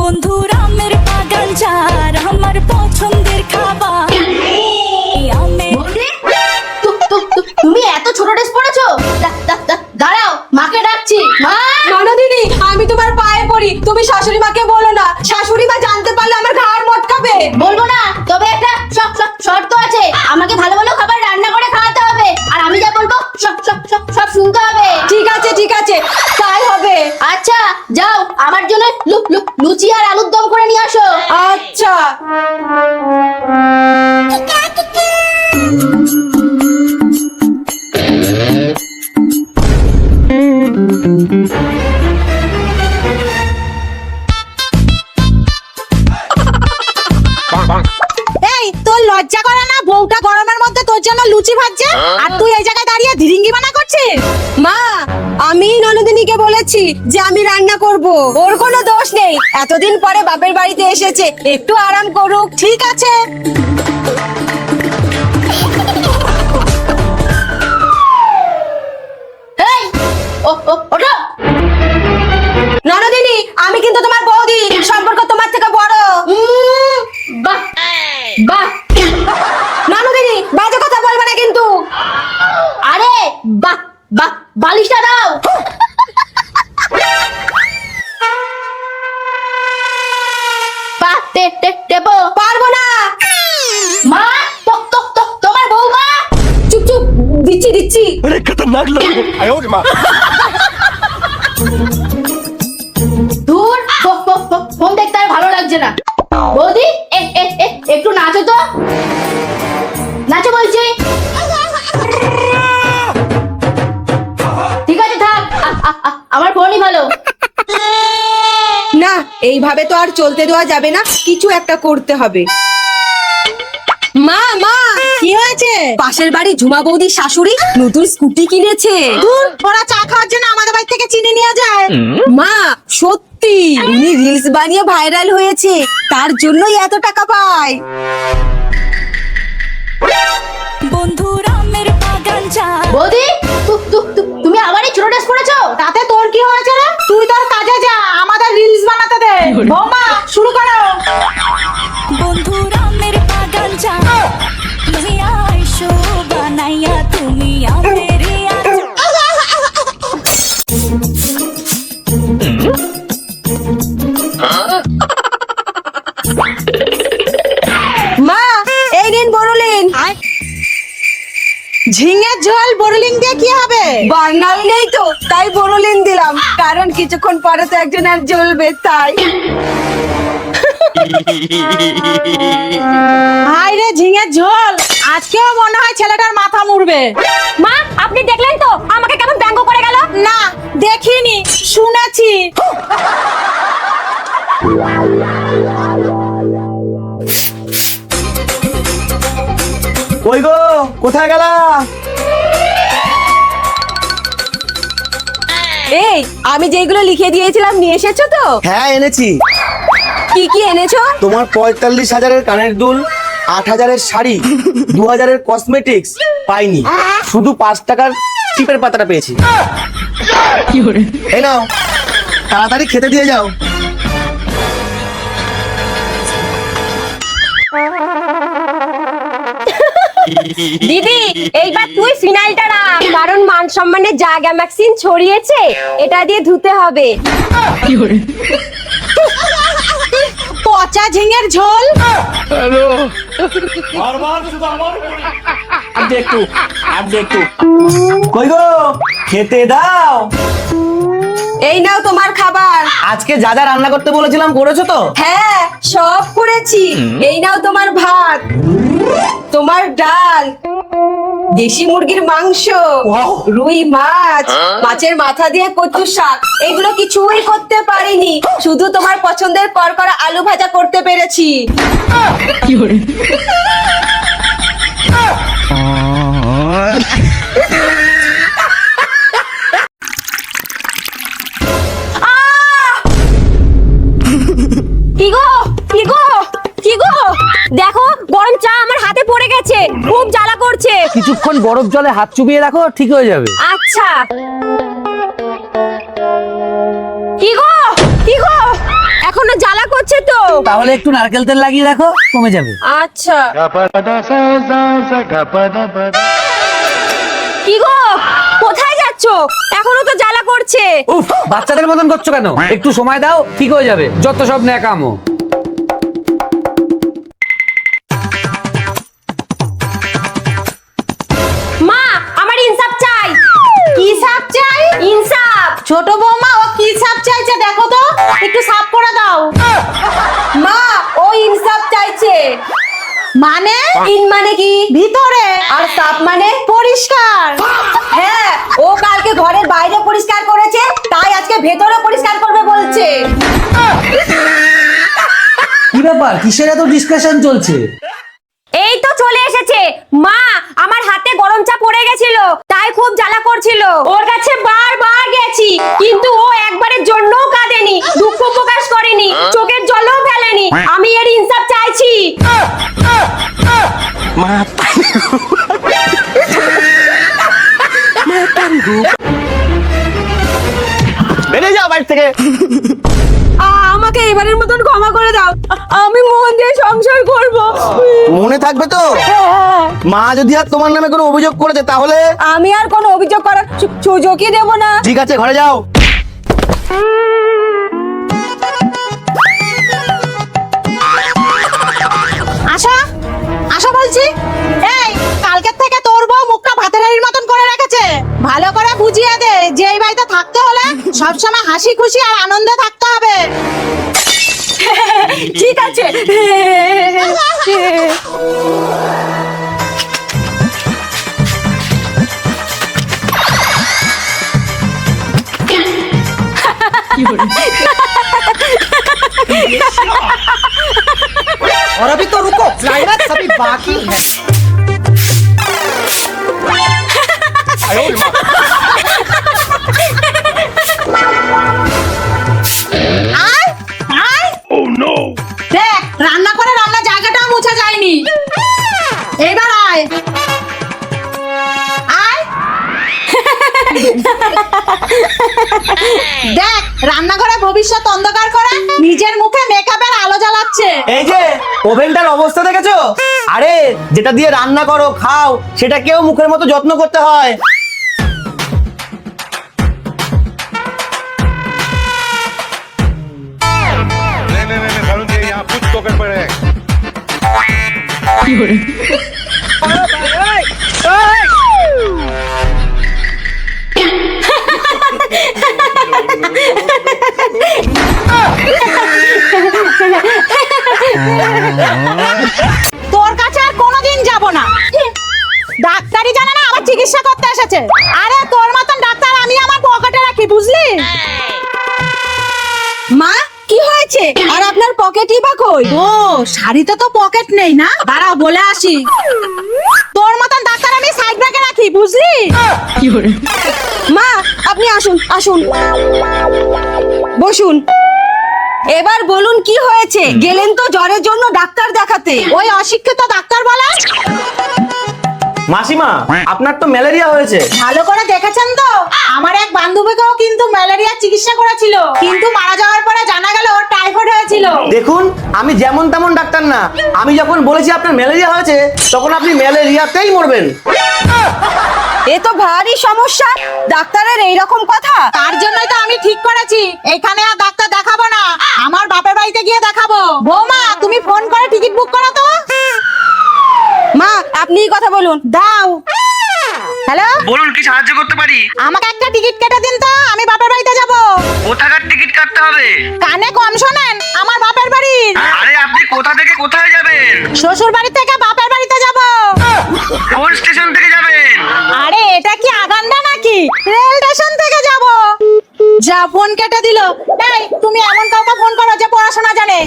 বন্ধুর আমের বাগান যার আমার পছন্দের খাবার। তুমি এত ছোট ড্রেস পরেছো? দাঁড়াও, মাকে ডাকছি। মা! ননদিনী, আমি তোমার পায়ে পড়ি, তুমি শাশুড়ি মাকে বলো না। শাশুড়ি মা জানতে পারলে আমার ঘাড় মটকাবে। বলবো না, তবে একটা শর্ত আছে। আমাকে ভালো ভালো খাবার রান্না করে খাওয়াতে হবে, আর আমি যা বলবো সব শুনতে হবে। ঠিক আছে, তাই হবে। আচ্ছা যাও, আমার জন্য লুচি আর আলুর দম করে নিয়ে আসো। আচ্ছা। এই, তোর লজ্জা করে না? বউটা গরমের মধ্যে তোর জন্য লুচি ভাজছে, আর তুই এই জায়গায় দাঁড়িয়ে ধিরিঙ্গি বানা করছিস। মা, আমি ননদিনীকে বলেছি যে আমি রান্না করব, ওর কোনো দোষ নেই। এতদিন পরে বাপের বাড়িতে এসেছে, একটু আরাম করুক। ঠিক আছে। এই, ওঠো। ননদিনী, আমি কিন্তু তোমার বৌদি, সম্পর্ক তোমার থেকে বড়। বাহ বাহ। ননদিনী, বাজে কথা বলবে না কিন্তু। আরে বাহ বাহ, বালিশটা দাও। বাহ, টেপো। পারবো না। মা, তোমার বৌমা। চুপ, দিচ্ছি। अरे खतरनाक लोग हैं। आयो रे माँ। দূর, ফোন দেখতে আর ভালো লাগছে না। বৌদি, একটু নাচো তো। নাচো বলছি। ঠিক আছে, থাক। আমার ফোনই ভালো। না, এইভাবে তো আর চলতে দেওয়া যাবে না, কিছু একটা করতে হবে। মা, কি হয়েছে? পাশের বাড়ি ঝুমা বৌদির শাশুড়ি নতুন স্কুটি কিনেছে। দূর, ওরা চা খাওয়ার জন্য আমাদের বাড়ি থেকে চিনি নিয়ে যায়। মা, সত্যি উনি রিলস বানিয়ে ভাইরাল হয়েছে, তার জন্যই এত টাকা পায়। বন্ধুর আমের বাগান যার। বৌদি, তুমি আবার এই ছোট ড্রেস পরেছো? তাতে তোর কি হয়েছে রে? তুই তোর কাজে যা, আমাদের রিলস বানাতে দে। বৌমা, শুরু করো। বন্ধুর আমের বাগান যার লইয়া আইসো বানাইয়া তুমি আমের মা, এই নিন বড়লিন। ঝিঙের ঝোল বড়লিং দিয়ে কি হবে? বাঙাল নেই তো, তাই বড়লিন দিলাম, কারণ কিছুক্ষণ পরে তো একজন আর জ্বলবে, তাই। হাই রে, ঝিঙের ঝোল, আজকেও মনে হয় ছেলেটার মাথা মুড়বে। মা, আপনি দেখলেন তো আমাকে কেমন ব্যঙ্গ করে গেল? না, দেখিনি, শুনেছি। কই গো, কোথায় গেলা? এই, আমি যেগুলো লিখে দিয়েছিলাম নিয়ে এসেছো তো? হ্যাঁ এনেছি। কি কি এনেছো? তোমার 45,000-এর কানের দুল, 8,000-এর শাড়ি, 2,000-এর কসমেটিক্স পাইনি, শুধু 5 টাকার টিপের পাতাটা পেয়েছি। এই নাও, তাড়াতাড়ি খেতে দিয়ে যাও। দিদি, এইবার তুই ফিনাইলটা রাখ, কারণ মান সম্মানের জায়গা ম্যাক্সিন ছড়িয়েছে, এটা দিয়ে ধুতে হবে। পচা ঝিঙের ঝোল। কই গো, খেতে দাও। এই নাও তোমার খাবার। আজকে যা যা রান্না করতে বলেছিলাম করেছো তো? হ্যাঁ, সব করেছি। এই নাও তোমার ভাত, তোমার ডাল, দেশি মুরগির মাংস, রুই মাছ, মাছের মাথা দিয়ে কচু শাক। এগুলো কিছুই করতে পারিনি, শুধু তোমার পছন্দের করকরা আলু ভাজা করতে পেরেছি। কি গো, দেখো গরম চা আমার হাতে পড়ে গেছে, খুব জ্বালা করছে। কিছুক্ষণ বরফ জলে হাত চুবিয়ে রাখো, ঠিক হয়ে যাবে। আচ্ছা। কি গো, এখনো জ্বালা করছে। তাহলে একটু নারকেল তেল লাগিয়ে রাখো, কমে যাবে। আচ্ছা। কি গো, কোথায় যাচ্ছো? এখনো তো জ্বালা করছে। উফ, বাচ্চাদের মতন করছো কেন? একটু সময় দাও, ঠিক হয়ে যাবে। যত সব ন্যাকামো। মা, আমার ইনসাফ চাই। কি সাপ চাই? ইনসাফ। ছোট বৌমা, ও কি সাপ চাইছে দেখো তো, একটু সাফ করে দাও। মা, ও ইনসাফ চাইছে। মানে? ইন মানে কি? ভিতরে। আর সাফ মানে? পরিষ্কার। হ্যাঁ, ও কালকে ঘরের বাইরে পরিষ্কার করেছে, তাই আজকে ভেতরে পরিষ্কার করবে বলছে। কি ব্যাপার, কিসের এত ডিসকাশন চলছে? এই তো চলে এসেছে। মা, আমার হাতে গরম চা পড়ে গেছিল, তাই খুব জ্বালা করছিল। ওর কাছে বারবার গেছি, কিন্তু ও একবারের জন্যও কাঁদেনি, দুঃখ প্রকাশ করেনি, চোখের জলও ফেলেনি। আমি এর ইনসাফ চাইছি। বেরিয়ে যাও বাড়ি থেকে। আমাকে এবারের মতন ক্ষমা করে দাও, আমি মন দিয়ে সংসার করব। মনে থাকবে তো? মা যদি আর তোমার নামে কোনো অভিযোগ করেছে তাহলে? আমি আর কোনো অভিযোগ করার সুযোগই দেব না। ঠিক আছে, ঘরে যাও। আশা, আশা বলছি, এই কালকের থেকে তোর বউ মুখটা ভাতের হাঁড়ির মতন করে রেখেছে। ভালো করে বুঝিয়ে দে যে এই বাড়িতে থাকতে হলে সবসময় হাসি খুশি আর আনন্দে থাকতে হবে। ঠিক আছে। और अभी तो रुको, क्लाइमैक्स अभी बाकी है। আয়, আয়। দেখ, রান্না করে রান্না জায়গাটাও মুছা যায়নি। এবার আয়, আয়। দেখ, রান্নাঘরে ভবিষ্যৎ অন্ধকার করে নিজের মুখে মেকআপের আলো জ্বালাচ্ছে। এই যে ওভেনটার অবস্থা দেখেছো? আরে যেটা দিয়ে রান্না করো খাও, সেটা কেউ মুখের মতো যত্ন করতে হয়। नहीं करूँगी, यहाँ कुछ तो गड़बड़ है। তোর কাছে আর কোনোদিন যাব না। ডাক্তারি জানে না, আবার চিকিৎসা করতে এসেছে। আরে তোর মতন ডাক্তার আমি আমার পকেটে রাখি, বুঝলি? মা, কি হয়েছে? আর আপনার পকেটই বা কই? ও, শাড়িতে তো পকেট নেই না, দাঁড়াও বলে আসি। তোর মতন ডাক্তার আমি সাইড ব্যাগে রাখি, বুঝলি? মা, আপনি আসুন, আসুন, বসুন। এবার বলুন কি হয়েছে? গেলেন তো জ্বরের জন্য ডাক্তার দেখাতে। ওই অশিক্ষিত ডাক্তার বলে। মাসিমা, আপনার তো ম্যালেরিয়া হয়েছে। ভালো করে দেখেছেন তো? আমার এক বান্ধবীকেও কিন্তু ম্যালেরিয়ার চিকিৎসা করেছিল, কিন্তু মারা যাওয়ার পরে জানা গেল ওর টাইফয়েড হয়েছিল। দেখুন, আমি যেমন তেমন ডাক্তার না। আমি যখন বলেছি আপনার ম্যালেরিয়া হয়েছে, তখন আপনি ম্যালেরিয়াতেই মরবেন। এ তো ভারী সমস্যা, ডাক্তারের এইরকম কথা। তার জন্যই তো আমি ঠিক করেছি এখানে আর ডাক্তার দেখাবো না, আমার বাপের বাড়িতে গিয়ে দেখাবো। বৌমা, তুমি ফোন করে টিকিট বুক করো তো। মা, আপনিই কথা বলুন। দাও। হ্যালো, বলুন, কি সাহায্য করতে পারি? আমাকে একটা টিকিট কেটে দিন তো, আমি বাপের বাড়িতে যাব। কোথাকার টিকিট কাটতে হবে? কানে কম শোনেন, আমার বাপের বাড়ির। আরে আপনি কোথা থেকে কোথায় যাবেন? শ্বশুর বাড়ি থেকে বাপের বাড়িতে যাব। কোন স্টেশন থেকে যাবেন? আরে এটা কি আগান্ডা নাকি? রেল স্টেশন থেকে যাব। যা, ফোন কেটে দিল। এই, তুমি এমন কাউকে ফোন করো যে পড়াশোনা জানে।